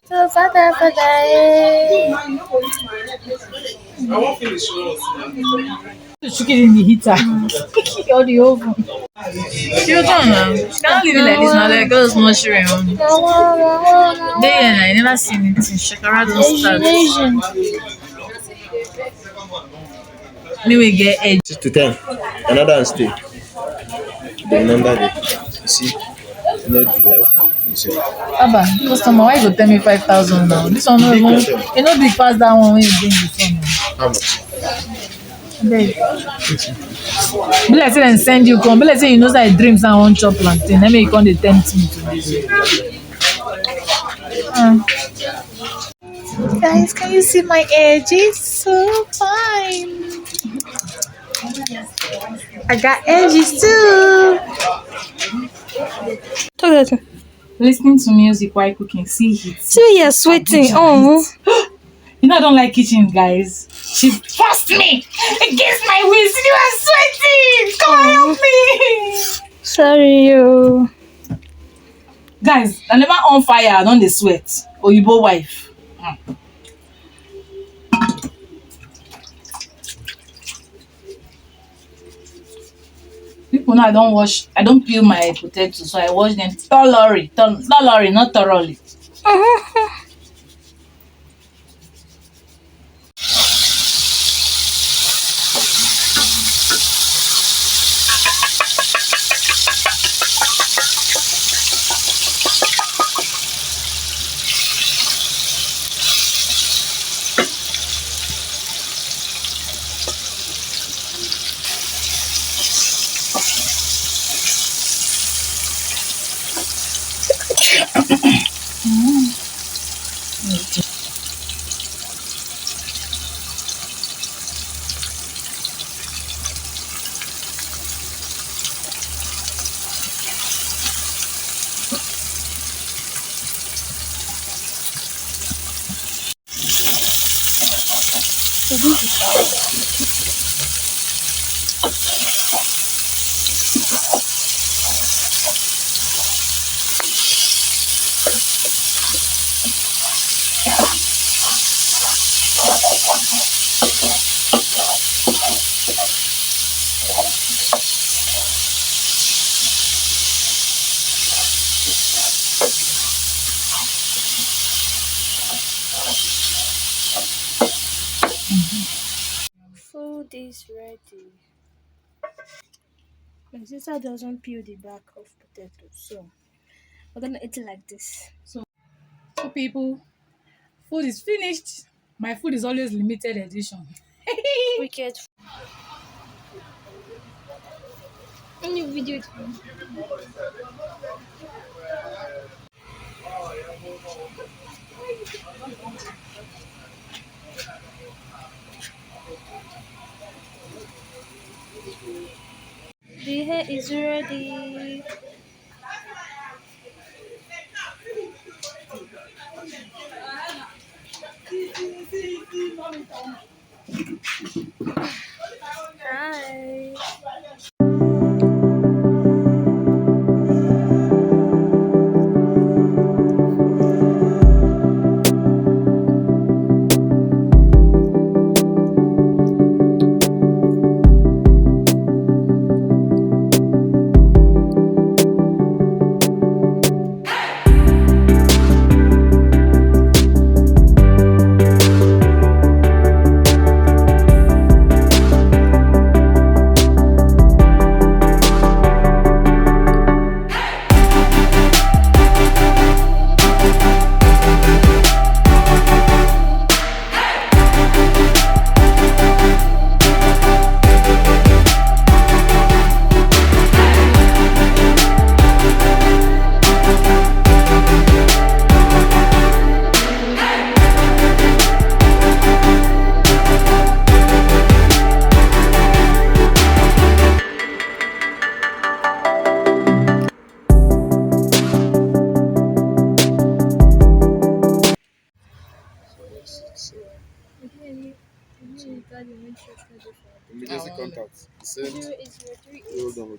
So father, I won't finish yours. Chicken in the heater or the oven. You don't know. She cannot leave it like this now. Like girls not sharing on. Then I never seen anything. Shakara don't start. Asian. Anyway, get edge. 6 to 10. Another and stay. Remember it. You see? You know the life. You see? Abba, customer, why you go tell me 5,000 now? This one no even. You know big pass that one when you bring the phone. How much? Be like say dem send you come. Be like say you know say I dreams and one chop plantain. Let me come dey tempt me to this. Guys, can you see my edge? It's so fine. I got edges too. Talk that. Listening to music while cooking. See it. See, you're sweating. Oh. You know I don't like kitchen, guys. She forced me against my will. You are sweating. Come on, help me. Sorry, you. Guys, I never on fire. I don't dey sweat. Oyibo wife. People know I don't wash. I don't peel my potatoes, so I wash them thoroughly. Thoroughly, not thoroughly. Food is ready. My sister doesn't peel the back of potatoes, so we're gonna eat it like this. So people, food is finished. My food is always limited edition. Wicked. Any video. The hair is ready. Hi. Emergency contact. The same. Hold on, hold on.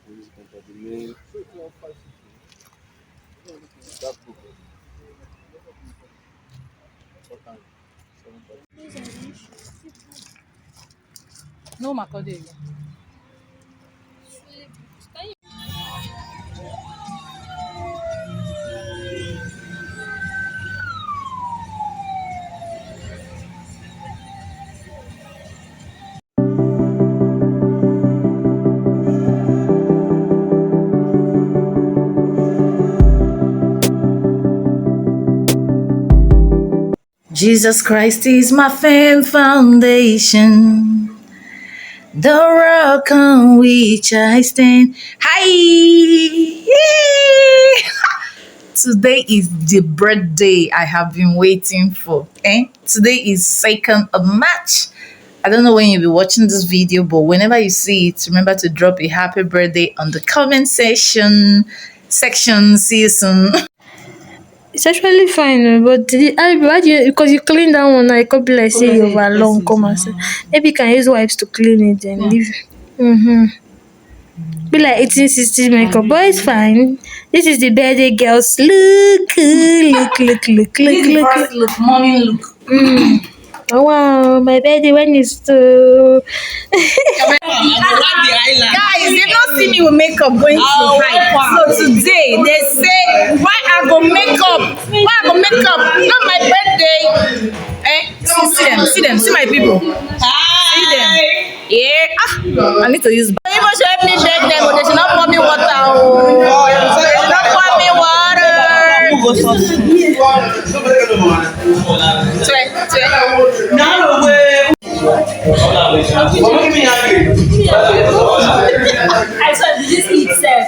Emergency contact. The main. That book. What time? 7:30. No Makode. Jesus Christ is my firm foundation, the rock on which I stand. Hi! Today is the birthday I have been waiting for. Today is 2nd of March. I don't know when you'll be watching this video, but whenever you see it, remember to drop a happy birthday on the comment section. See you soon. It's actually fine, but why do you, because you clean that one, I could be like say you overlong, come and say maybe you can use wipes to clean it and leave. Be like 1860s makeup, but it's fine. This is the birthday girls. Look, morning look. Oh wow, my birthday when is to Guys, they've not seen me with makeup going to hide. So today they say why I go makeup? Why I go makeup? Not my birthday. See them, see my people. See them. Yeah. I need to use. People should help me beg them, but they should not pour me water. They should not pour me water. I saw did you see itself?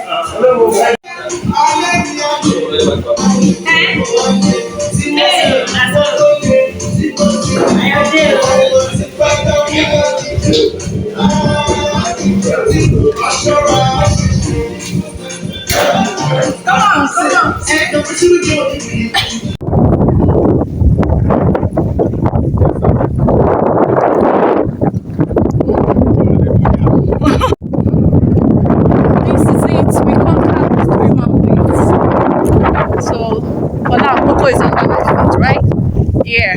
This is it. We conquered the 3 month. So for now, Coco is under my feet, right? Yeah.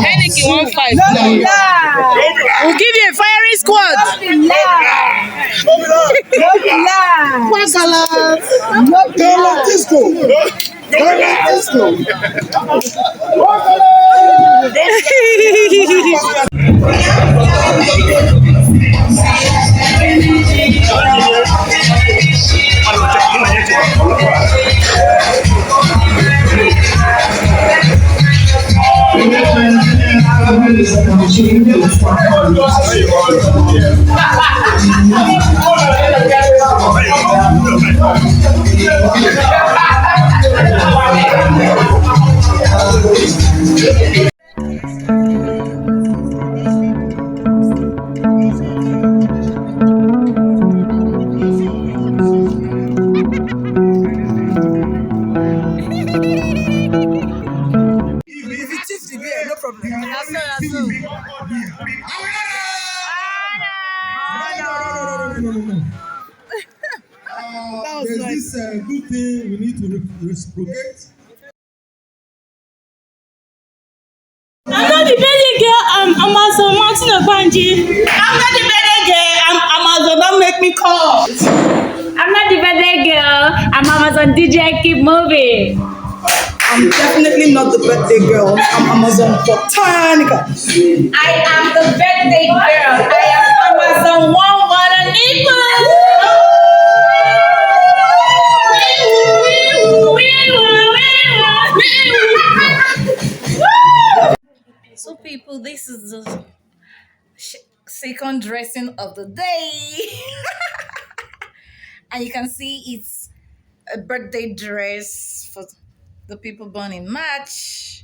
Henneke 1-5. We'll give you a firing squad. There's this good thing we need to reciprocate. I'm not the birthday girl, I'm Amazon Martin Obanji. I'm not the birthday girl, I'm Amazon, don't make me call. I'm not the birthday girl, I'm Amazon DJ, keep moving. I'm definitely not the birthday girl, I'm Amazon Botanica. I am the birthday girl. I am Amazon One Water Nipple. So people, this is the second dressing of the day. And you can see it's a birthday dress for the people born in March.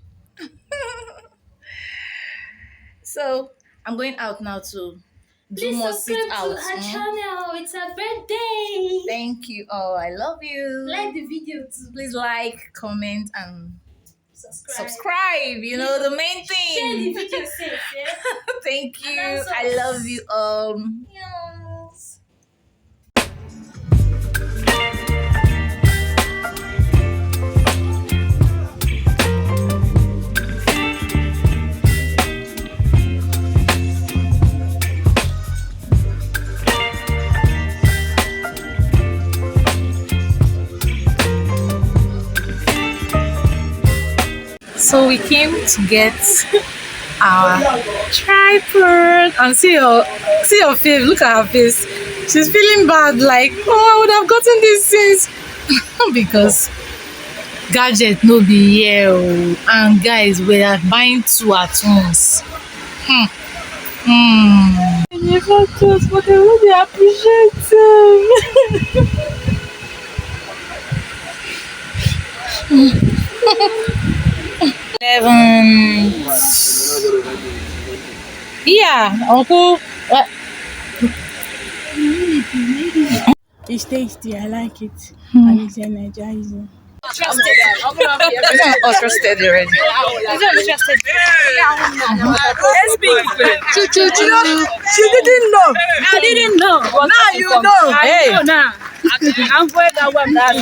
So I'm going out now to do more sit out. To her channel. It's her birthday. Thank you all. I love you. Like the video too. Please like, comment, and Subscribe. You know, the main thing. Share the video safe, yeah? Thank you. And also- I love you all. Yes. So we came to get our tripod, and see your face. Look at her face. She's feeling bad, like, oh, I would have gotten these things because gadget no be here, oh. And guys, we are buying 2 at once. They never told, but I really appreciate them. 11. Yeah, Uncle. It's tasty. I like it. And it's energizing. Trusted already. She didn't know. I didn't know. Now you know. I know now. I'm going to work that.